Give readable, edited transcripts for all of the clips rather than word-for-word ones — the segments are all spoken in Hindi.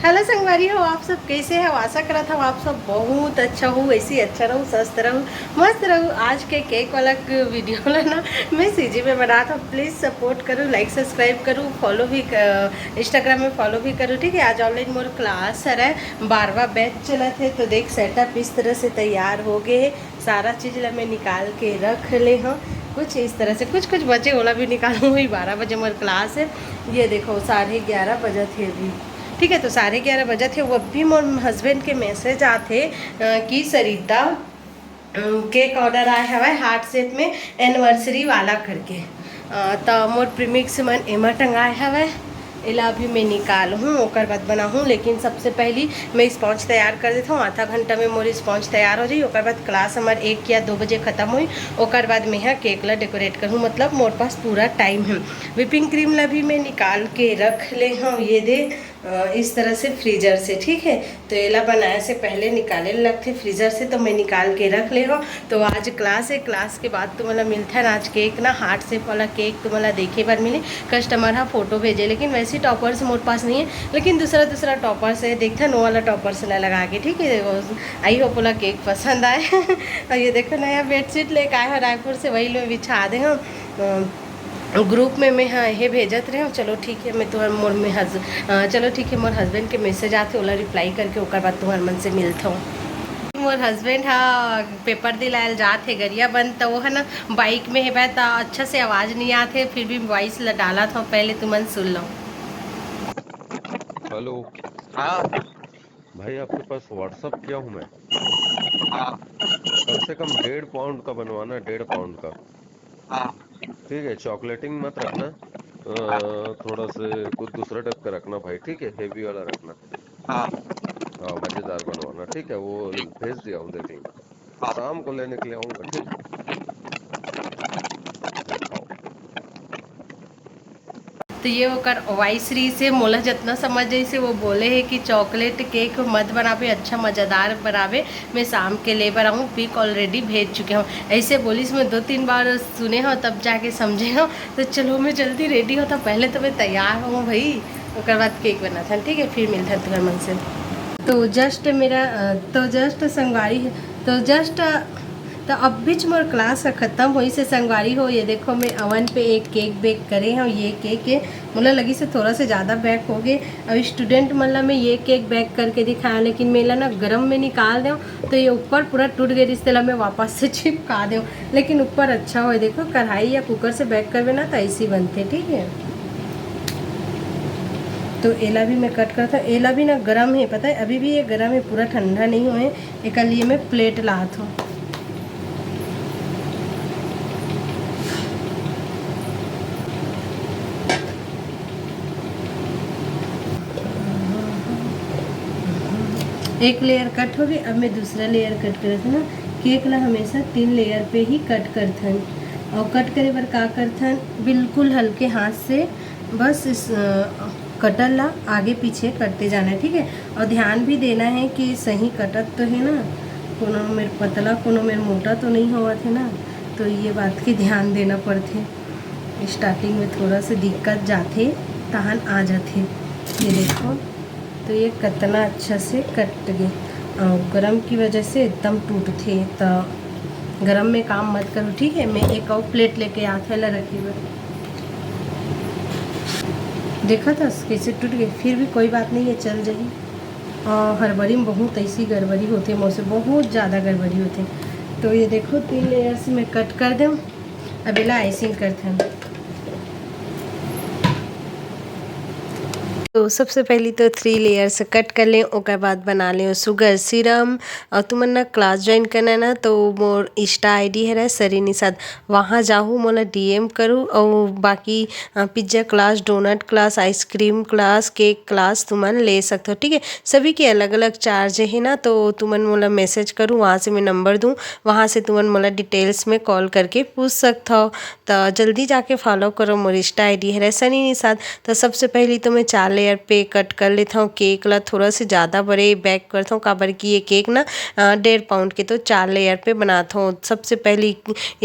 हेलो संगवारी हो, आप सब कैसे हैं? आशा करा था आप सब बहुत अच्छा हो, वैसे ही अच्छा रहूँ, स्वस्थ रहूँ, मस्त रहूँ। आज के केक वाला वीडियो ना मैं सीजी में बना था। प्लीज़ सपोर्ट करूँ, लाइक सब्सक्राइब करूँ, फॉलो भी इंस्टाग्राम में फॉलो भी करूँ। ठीक है, आज ऑनलाइन मोर क्लास है, 12वां बैच चला थे। तो देख सेटअप इस तरह से तैयार हो गए। सारा चीज़ ला मैं निकाल के रख ले हूँ। कुछ इस तरह से कुछ बचे वाला भी निकालूँ। वही 12 बजे मोर क्लास है। ये देखो 11:30 बजे थे अभी। ठीक है, तो 11:30 बजे थे। वो भी मोर हस्बैंड के मैसेज आते कि सरिता केक ऑर्डर आया हवा हार्ट शेप में एनिवर्सरी वाला करके। तो मोर प्रीमिक्स मन एमा टंगाए हवा। इला भी मैं निकालूँ और बाद बनाऊँ। लेकिन सबसे पहली मैं स्पॉन्ज तैयार कर देता हूँ। आधा घंटा में मोर स्पॉन्ज तैयार हो जाई। और बाद क्लास हमार 1 या 2 बजे ख़त्म हुई। और बाद मैं यहाँ केक ला डेकोरेट करूँ, मतलब मोर पास पूरा टाइम है। विपिंग क्रीम ला भी मैं निकाल के रख ले हूँ। ये दे इस तरह से फ्रीजर से। ठीक है, तो एला बनाए से पहले निकाले लगते फ्रीजर से, तो मैं निकाल के रख ले हूँ। तो आज क्लास है, क्लास के बाद तुम्हारा मिलता है आज केक ना, हार्ट शेप वाला केक तुम्हारा देखे बार मिले। कस्टमर हाँ फोटो भेजे, लेकिन वैसे टॉपर्स मोरे पास नहीं है, लेकिन दूसरा टॉपर्स है। देखता नो वाला टॉपर्स ला लगा के। ठीक है, आई होप वाला केक पसंद आए। और ये देखो नया बेडशीट लेके आए हो रायपुर से, वही लोग बिछा दे हम ग्रुप में मैं हाँ ये भेजत रहे हो। चलो ठीक है, मैं तुम्हार मोर में चलो ठीक है, मोर हस्बैंड के मैसेज आते ओला रिप्लाई करके ओकर बाद तुम्हार मन से मिलता हूँ। मोर हस्बैंड हाँ पेपर दिलायल जाते गरिया बंद, तो वो है ना बाइक में है तो अच्छा से आवाज़ नहीं आते, फिर भी वॉइस डाला था पहले तुमन सुन लो। हेलो। हाँ। भाई आपके पास व्हाट्सअप किया हूँ मैं। हाँ। कम से कम 1.5 पाउंड का बनवाना, 1.5 पाउंड का। हाँ। ठीक है, चॉकलेटिंग मत रखना। थोड़ा से कुछ दूसरा टाइप का रखना भाई। ठीक है, हेवी वाला रखना। हाँ। हाँ, मजेदार बनवाना। ठीक है, वो भेज दिया हूँ, देख लेना। हाँ। शाम को लेने के लिए आऊंगा। ठीक, दिखाओ। तो ये ओकर वॉइस री से मोला जितना समझ जैसे वो बोले है कि चॉकलेट केक मत बनावे, अच्छा मज़ेदार बनावे। मैं शाम के ले बनाऊँ, पिक ऑलरेडी भेज चुके हूँ। ऐसे बोलिस मैं 2-3 बार सुने हो तब जाके समझे हो। तो चलो मैं जल्दी रेडी होता, पहले तो मैं तैयार हूँ भाई, उसके बाद केक बना था। ठीक है, फिर मिलता है तुम्हारे मन से। तो जस्ट मेरा तो जस्ट संगवारी है, तो जस्ट तो अब भी मोर क्लास ख़त्म हुई से संगवारी हो। ये देखो मैं अवन पे एक केक बेक करे हूँ। ये केक है मुला लगी से थोड़ा से ज़्यादा बेक हो गए। अब स्टूडेंट मतलब मैं ये केक बेक करके दिखाया, लेकिन मेला ना गर्म में निकाल दूँ तो ये ऊपर पूरा टूट गई, इसलिए मैं वापस से चिपका दूँ। लेकिन ऊपर अच्छा हो। देखो कढ़ाई या कुकर से बेक करवे ना तो ऐसे बनते। ठीक है, तो एला भी मैं कट करता। एला भी ना गर्म है, पता है अभी भी ये गर्म है, पूरा ठंडा नहीं हुए। एक लिए मैं प्लेट लात हूँ। एक लेयर कट हो गई, अब मैं दूसरा लेयर कट करत हूँ ना। केक ला हमेशा 3 लेयर पे ही कट करथन। और कट करे बर का करथन, बिल्कुल हल्के हाथ से बस इस कटर ला आगे पीछे करते जाना है। ठीक है, और ध्यान भी देना है कि सही कटत तो है ना, कोनो मेरे पतला कोनो मेरे मोटा तो नहीं हुआ थे ना। तो ये बात की ध्यान देना पड़ते। स्टार्टिंग में थोड़ा सा दिक्कत जाते, तहन आ जाते। ये देखो तो ये कितना अच्छा से कट गए। और गरम की वजह से एकदम टूटते, तो गरम में काम मत करो। ठीक है, मैं एक और प्लेट लेके आते ला रखी हुई। देखा था कैसे टूट गए, फिर भी कोई बात नहीं है, चल जाही। और हड़बड़ी में बहुत ऐसी गड़बड़ी होती है, मुझसे बहुत ज़्यादा गड़बड़ी होती है। तो ये देखो 3 लेयर से मैं कट कर दूँ। अब इला आइसिंग करते हैं। तो सबसे पहले तो 3 लेयर से कट कर लें, उसके बाद बना लें शुगर सिरम। और तुम ना क्लास ज्वाइन करना ना, तो मोर इंस्टा आईडी है सरीनी साथ, वहाँ जाऊँ मोला डीएम करूँ। और बाकी pizza class, donut class, ice cream class, cake class तुमन ले सकते हो। ठीक है, सभी के अलग अलग चार्ज है ना, तो तुमन मोला मैसेज करूँ, वहाँ से मैं नंबर दूँ, वहाँ से तुमन मोला डिटेल्स में कॉल करके पूछ सकते हो। तो जल्दी जाके फॉलो करो, मोर इंस्टा आईडी है सनी साथ। तो सबसे पहले तो मैं 4 लेयर पे कट कर लेता हूँ केक ला। थोड़ा से ज़्यादा बड़े बैक करता हूँ काबर की ये केक ना 1.5 पाउंड के तो 4 लेयर पे बनाता हूँ। सबसे पहले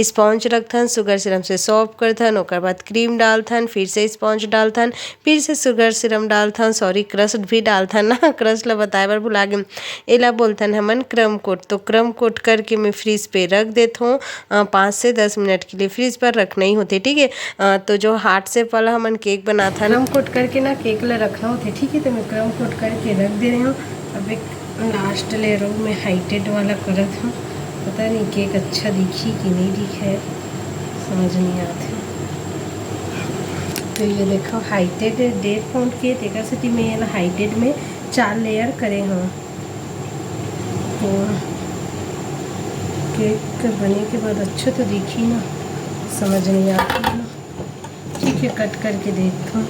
स्पॉन्ज रखथन, शुगर सिरम से सॉफ्ट करथन, ओकर बाद क्रीम डालथन, फिर से स्पॉन्ज डालथन, फिर से शुगर सिरम डालथन, सॉरी क्रस्ट भी डालथन ना, क्रस्ट ला बताए बर भुला गए। एला बोलथन हमन क्रम कोट। तो क्रम कोट करके मैं फ्रीज पे रख देता हूँ 5 से 10 मिनट के लिए फ्रीज पर रखना ही होते, ठीक है। तो जो हार्ट शेप वाला हमन केक बना था, क्रम कोट करके ना केक ला रखना होते, ठीक है। तो मैं क्रम कोट करके रख दे रही हूँ। अब एक लास्ट लेयर में हाइटेड वाला करत हूँ। पता नहीं केक अच्छा दिखी कि नहीं दिखा है, समझ नहीं आते। तो ये देखो हाइटेड 1.5 पाउंड के तेकर से मैं ये हाइटेड में 4 लेयर करे हूँ। तो केक बने के बाद अच्छा तो दिखी ना, समझ नहीं आती ना। ठीक है, कट करके देखता हूँ।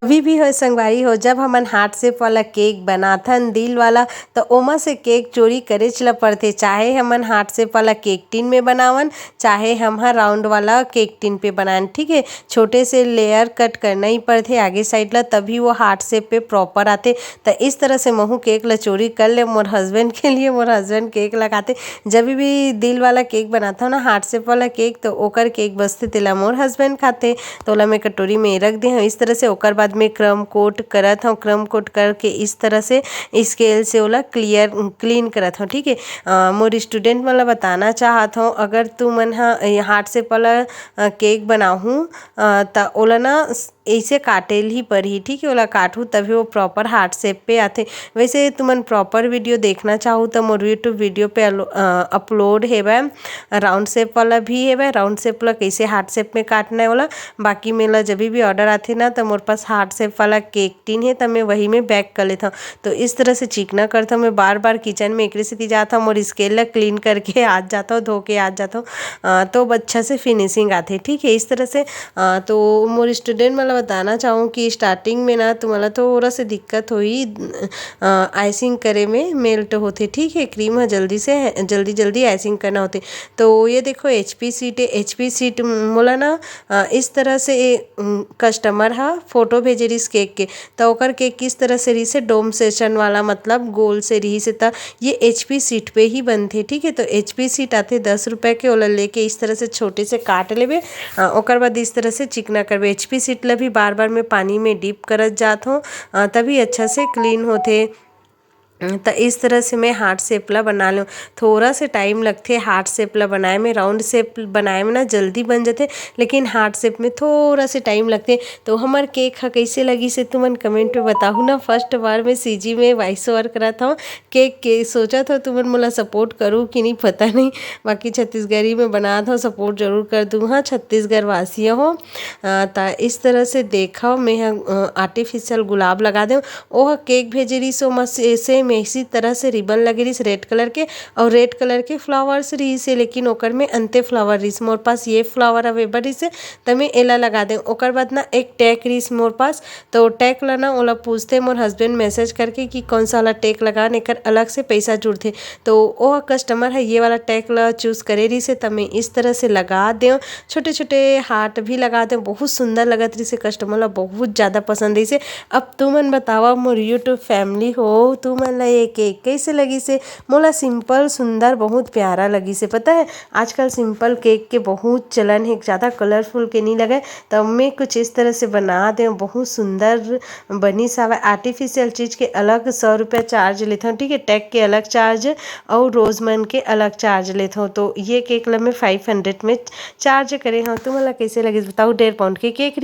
अभी भी हो संगवारी हो, जब हमन हार्ट शेप वाला केक बनाथन दिल वाला तो ओमा से केक चोरी करे चला पड़ते। चाहे हमन हार्ट शेप वाला केक टिन में बनावन, चाहे हम राउंड वाला केक टिन पे बनान, ठीक है। छोटे से लेयर कट करना ही पड़ते आगे साइड ला, तभी वो हार्ट शेप पे प्रॉपर आते। तो इस तरह से महू केक ला चोरी कर ले मोर हस्बैंड के लिए। मोर हस्बैंड केक लगाते, जब भी दिल वाला केक बनाता हूँ ना हार्ट शेप वाला केक, तो ओकर केक बसते तेला मोर हस्बैंड खाते। तो ओला मैं कटोरी में रख दे हूँ इस तरह से। ओकर बाद में क्रम कोट करत हूँ, क्रम कोट करके इस तरह से स्केल से ओला क्लीन करत हूँ, ठीक है। मोर स्टूडेंट वाला बताना चाहत हूँ, अगर तू मन हार्ट शेप वाला केक बनाहूँ त ओला ना ऐसे काटेल ही पर ही, ठीक है। ओला काटूँ तभी वो प्रॉपर हार्ट शेप पे आते। वैसे तुमन प्रॉपर वीडियो देखना चाहूँ तो मोर यूट्यूब वीडियो पे अपलोड हेबे, राउंड शेप वाला भी हेबे। राउंड शेप वाला कैसे हार्ट शेप में काटना है वाला। बाकी मेला जब भी ऑर्डर आते ना तो मोर पास हार्ट शेप वाला केक टिन है, तब मैं वही में बैक कर लेता हूँ। तो इस तरह से चिकना करता हूँ। मैं बार बार किचन में एक रेसिपी जाता हूँ और स्केल ला क्लीन करके आज जाता हूँ, धो के आज जाता हूँ, तो अच्छा से फिनिशिंग आते, ठीक है। इस तरह से तो मोर स्टूडेंट वाला बताना चाहूँ कि स्टार्टिंग में ना तुम्हारा थोड़ा सा दिक्कत हुई आइसिंग करे में, मेल्ट होते, ठीक है। क्रीम है जल्दी आइसिंग करना होते। तो ये देखो HP सीट मोला ना इस तरह से कस्टमर हा फोटो भेजे रही केक के। तो ओकर केक किस तरह से रही से डोम सेशन वाला, मतलब गोल से रही से। त ये HP सीट पे ही बनते, ठीक है। तो HP सीट आते 10 रुपये के। ओला लेके इस तरह से छोटे से काट लेबे, ओकर बाद इस तरह से चिकना करबे। HP सीट ला भी बार बार मैं पानी में डीप करत जात हूँ, तभी अच्छा से क्लीन होते। तो इस तरह से मैं हार्ट शेप ला बना लूँ। थोड़ा से टाइम लगते हार्ट शेप ला बनाए में। राउंड शेप बनाए में ना जल्दी बन जाते, लेकिन हार्ट शेप में थोड़ा से टाइम लगते। तो हमार केक हा कैसे लगी से तुमन कमेंट में बताहू ना। फर्स्ट बार मैं CG में वॉइस ओवर करत हूँ केक के। सोचा था तुमन मोला सपोर्ट करूँ कि नहीं पता नहीं, बाकी छत्तीसगढ़ी में बनात हूँ, सपोर्ट जरूर कर दूँ। हाँ, छत्तीसगढ़ वासी हो। तो इस तरह से देखा मैं आर्टिफिशियल गुलाब लगा दे। ओह केक भेजे रही सो मस्त से में इसी तरह से रिबन लगे रही रेड कलर के, और रेड कलर के फ्लावर्स रही से, लेकिन ओकर में अंते फ्लावर रही। मोर पास ये फ्लावर अवेलेबल रही से, तो मैं एला लगा दे। ओकर बाद ना एक टैग रही मोर पास, तो टैग ला ना ओला पूछते मोर हस्बैंड मैसेज करके कि कौन सा वाला टैग लगा, नेकर अलग से पैसा जुड़ते। तो वो कस्टमर है ये वाला टैग ला चूज करे रही से, तब मैं इस तरह से लगा दे। छोटे छोटे हार्ट भी लगा दे, बहुत सुंदर लगत रही से। कस्टमर ला बहुत ज़्यादा पसंद रही से। अब तुमन बतावा मोर यूट्यूब फैमिली हो, तुमन ये केक कैसे लगी से। मोला सिंपल सुंदर बहुत प्यारा लगी से। पता है आजकल सिंपल केक के बहुत चलन है, ज़्यादा कलरफुल के नहीं लगे। तब मैं कुछ इस तरह से बना दे, बहुत सुंदर बनी सा। आर्टिफिशियल चीज़ के अलग 100 रुपया चार्ज लेता हूँ, ठीक है। टैग के अलग चार्ज और रोजमन के अलग चार्ज लेता हूँ। तो ये केक ला मैं 500 में चार्ज करे हूँ। तुम्हारा कैसे लगे बताओ। 1.5 पाउंड के केक